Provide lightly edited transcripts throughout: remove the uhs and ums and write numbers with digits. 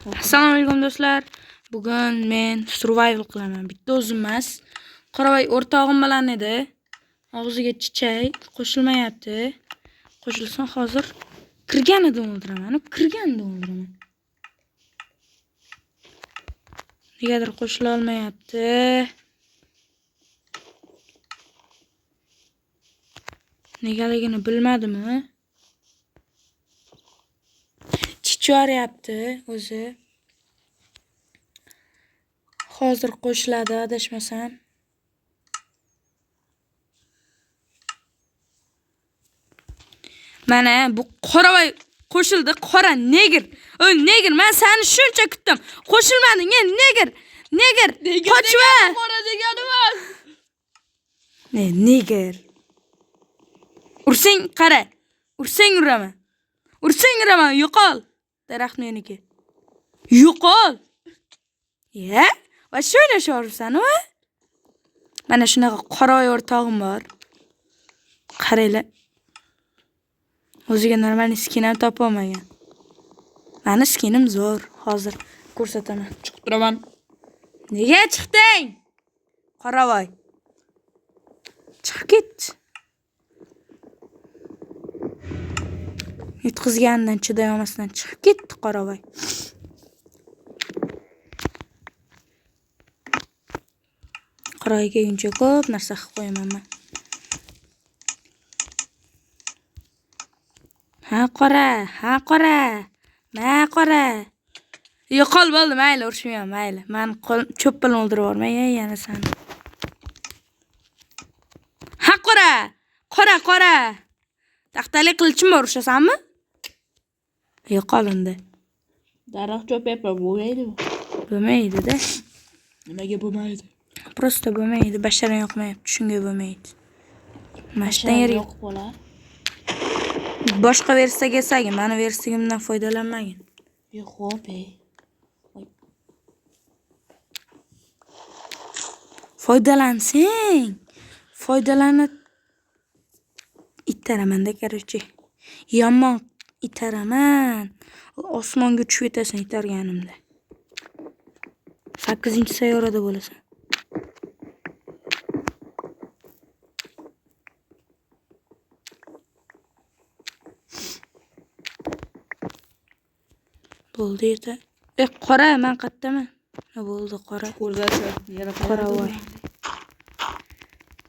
Assalomu alaykum do'stlar. Bugun men survival qilaman. Bitta o'zim emas. Qoravoy o'rtog'im bilan edi. Og'ziga chichay qo'shilmayapti. Qo'shilsin hozir kirganida o'ldiraman. Negadir qo'shila olmayapti. Negaligini bilmadimmi? Chichoryapti o'zi. Hozir qo'shiladi adashmasam. Mana bu qoravoy qo'shildi, qora negir. Oy negir, men seni shuncha kutdim. Qo'shilmading, negir. Qochma. Qora deganimi? Negir. Ursang qara. Ursang uraman. Yo'qol. Daraxtni yoniga. Yo'qol. Va shuni sho'rsan-a? Mana shunaqa qoravoy o'rtog'im bor. Qaranglar. O'ziga normal skin ham topa olmagan. Meni skinim zo'r. Hozir ko'rsataman. Chiqib turaman. Nega chiqding? Qoravoy. Chiqib ket. Yutqizgandan chiday olmasdan chiqib ketdi qoravoy. Qoravoyga uncha ko'p narsa qilib qo'yaman men. Ha qora. Yo'qol bo'ldi, mayli, urishmayman, mayli. Men cho'p bilan o'ldirib yubormay, yana seni. Ha qora. Taxtali qilichim bor, urushasanmi? Yo'qol unda. Daraxt chopyapman, bo'lmaydimi? Bo'lmaydi-da. Nimaga bo'lmaydi? Prosta bo'lmaydi, basharan yoqmayapti, shunga bo'lmaydi. Mashdan yer yoqib qolar. Boshqa versiyaga sagin, meni versiyamdan foydalanmagin. Xo'p. Foydalansang. Foydalanib itaraman-da, короче. Yomon itaraman. Osmonga tushib yetasan itarganimda. 8-sayyorada bo'lasan. Bo'ldi edi. Qora, men qayerdaman? Bo'ldi, qora. Ko'rdachi, yana Qoravoy.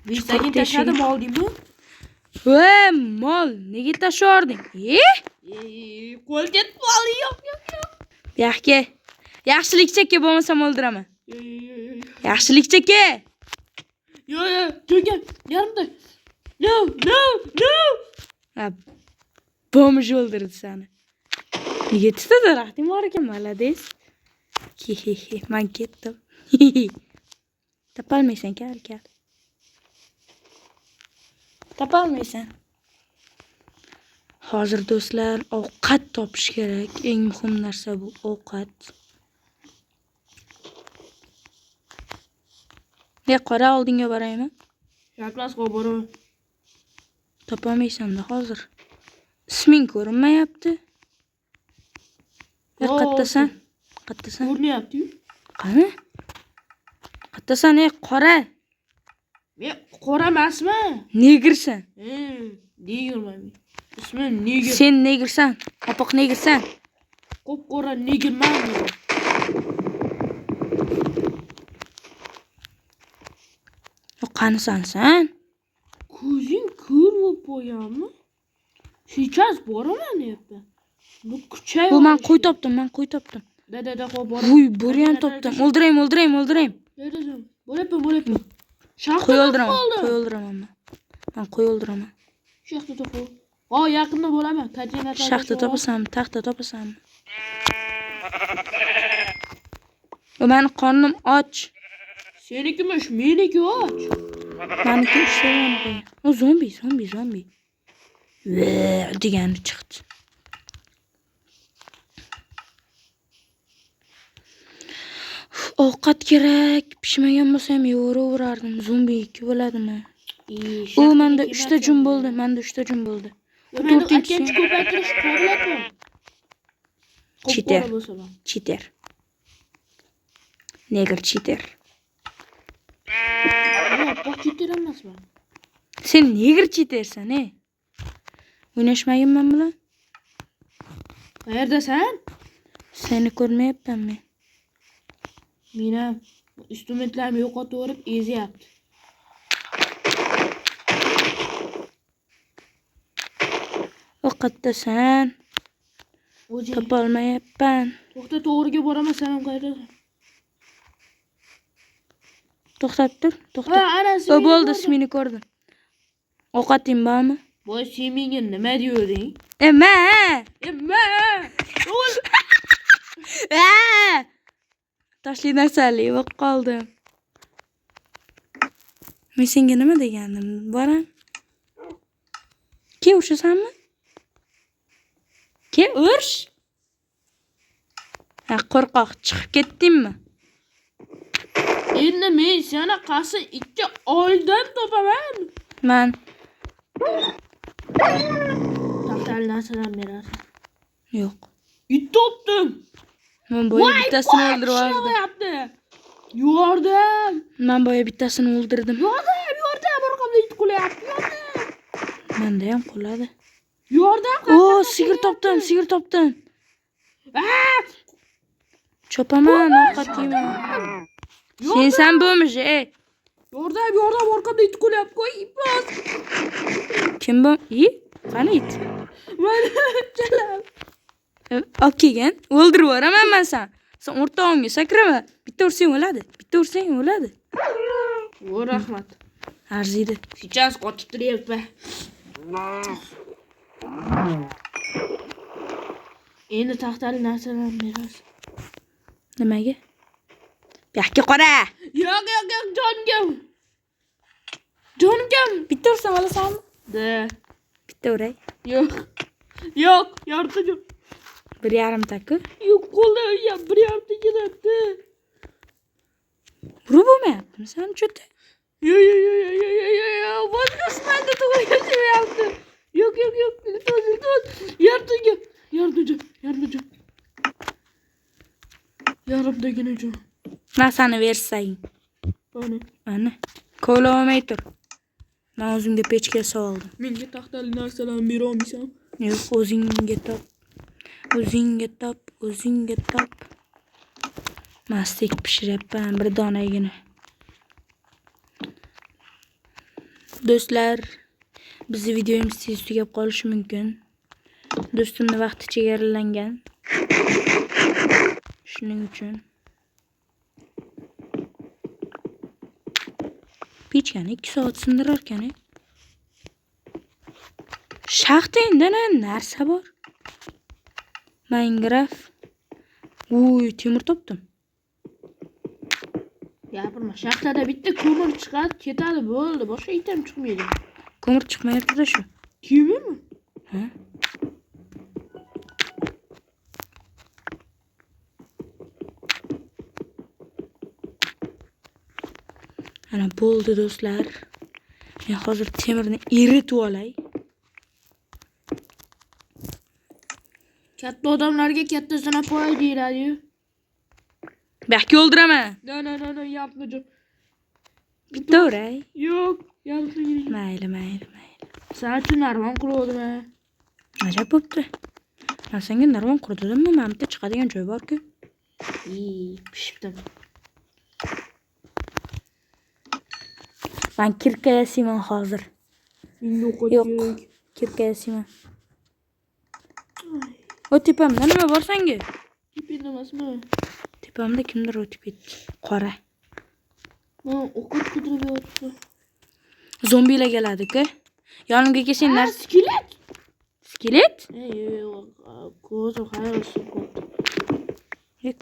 Visagin tashladim, oldingmi? Mol, nega tashording? Qo'l ketib qoldi. Yo'q. Yaxshilikcha ke, bo'lmasam o'ldiraman. Yaxshilikcha ke. Yo'q, jo'gam, yarimda. No. Bomj o'ldirdi seni. Nega tita daraxting bor ekan, malades. Men ketdim. Topolmaysan, kal. Topolmaysan. Hozir do'stlar, ovqat topish kerak. Eng muhim narsa bu ovqat. Qora, oldinga boraymi? Shartmas qo'yib boraman. Topolmaysan-da hozir. Isming ko'rinmayapti. Qayerdasan? Ko'rinyapti-yu. Qani? Qayerdasan, qora? Men qora emasman. Negirsan. Negirman. Ismim Negir. Sen negirsan. Qopoq negirsan. Qop-qora negirman. Qanisan sen? Ko'zing ko'r bo'lib qo'yganmi? Сейчас boraman deyapman. Bu kuchay. Bu men qo'y topdim. Da qo'yib boraman. Voy, bo'ri ham topdim. O'ldiraymi? Bo'lyapman. Qo'y o'ldiraman. Men qo'y o'ldiraman. Shu yoqda to'qib. Yaqinda bo'laman. Koordinatlar. Shaxta topasanmi? Taxta topasanmi? Meni qornim och. Senikimish, meniki och. Meniki ishlayman qo'y. O zombi. Degani chiqdi. Ovqat kerak. Pishmagan bo'lsa ham yo'raverardim. Zombi 2 bo'ladimi? Menda 3 ta jum bo'ldi. 4-inchisi. Ko'paytirish qo'llab. Cheater. Qop-qora bo'lsa ham. Cheater. Neger cheater. Yo'q, bu cheater emasman. Sen neger cheatersan, O'ynashmagin men bilan. Qayerdasan? Seni ko'rmayapman men. Meni instrumentlarimni yo'qotib ezyapti. O qayerdasan? O'zi. Topolmayapman. To'xta, to'g'riga boraman, sen ham qayerdasan? To'xtab tur, Ha, to'xta. ana O bo'ldi, ismini ko'rdim. Ovqating bormi? Voy, sen menga nima diyording? Ema! Toshli narsali bo'lib qoldim. Men senga nima degandim? Boram. Ke urishasanmi? Ke urish? Ha, qo'rqoq, chiqib ketdingmi? Endi men seni qasi 2 oydan topaman. Men Taxtali narsadan berasiz. yo'q. It topdim. Men boya bittasini o'ldirib oldim. Yapti. Yordam. Men boya bittasini o'ldirdim. Yordam, orqamda it qo'yapti. Yordam. Menda ham qoladi. Yordam. O, sigir topdim. Chopaman, ovqat yeyman. Sen bo'lmish, Yordam, orqamda it qo'yapti. Qo'y, iplos. Kim bu? Qani it? Mana chalam. Olib kelgan. O'ldirib yuboraman men sen. Sen o'rtog'imga sakrama. Bitta ursang o'ladi. O, rahmat. Arziydi. Сейчас qochib turyapman. Endi taxtali narsalarni berasiz. Nimaga? Bu yoqqa qara. Yo'q, jonim. Bitta ursam olasanmi? Da. Bitta uray. Yo'q, yardım yo'q. 1,5 taku. Yo'q, qo'lda bir yardım ketadi. Urib bo'lmayaptimi sen cho'ta? Yo'q, boshqasidan da to'g'ri ketyapti. Yo'q, yardım. Yarimdagina jon. Narsani bersang. Ana. Kovlamay tur. Men o'zimga pechka soldim. Menga taxtali narsalarni bera olmaysan? Yo'q, o'zingga top. Men stek pishiryapman bir donagina. Do'stlar, bizning videomiz tez tugab qolishi mumkin. Do'stimni vaqti chegaralangan. Shuning uchun pechkani 2 soat sindirar ekan. Shaxta indana narsa bor. Minecraft. Temir topdim. Gapirma, shaxtada bitta ko'mir chiqadi, ketadi, bo'ldi. Boshqa item chiqmaydi. Ko'mir chiqmayapti-da shu. Kimimi? Ha? Ana bo'ldi do'stlar. Men hozir temirni eritib olay. Katta odamlarga katta zinapoya deyiladi-yu. Belki o'ldiraman. No, yapmayacağım. Bitta uray. Yo'q, yapmayacağım. Mayli. Sen uchun narvon qurdim ha. Ajab bo'pti. Men senga narvon qurdimmi? Men bitta chiqadigan joy bor-ku. Pishibdim. Men kirka yasayman hozir. Yo'q, kirka yasayman. O tepamda nima bor senga? Tepamda emasmi? Tepamda kimdir o'tib ketdi. Qora. Men o'qit qidirib yotibdi. Zombilar keladi-ku. Yonimga kelsang narsa. Skelet? Skelet? Yo'q, ko'zim xayolsiz qoldi.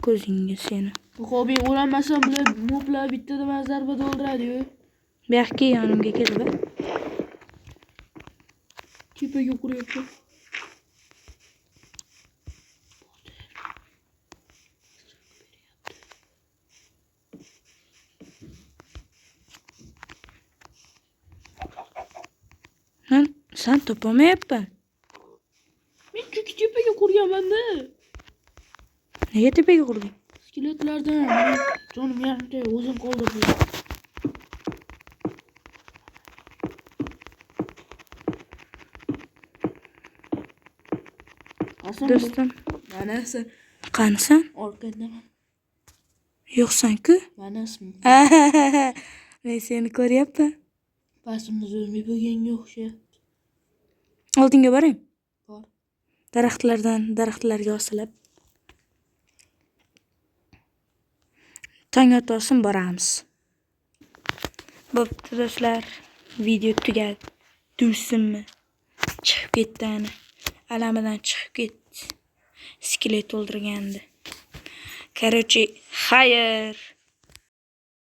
Ko'zingga seni. Hobing o'ramasam bular moblar bittada men zarbada o'ldiradi-yu. Belki yonimga keldi. Tepaga quryapti. Sen topolmayapman. Men chunki tepaga qurganman-da. Nega tepaga qurding? Skeletlardan men jonim yarimta o'zim qoldirdim. Qasam Do'stim, mana sen qanisan? orqadan Yo'qsan-ku? mana ismim. Men seni ko'ryapman. Pasimni zo'rmay bo'lganga o'xshayapti. Oldinga boring. Bor. Daraxtlarga osilib. Tong otsin boramiz. Bo'pti do'stlar, video tugadi. Tuysinmi? Chiqib ketdi ana. Alamidan chiqib ketdi. Skelet o'ldirgandi. Короче, xayr.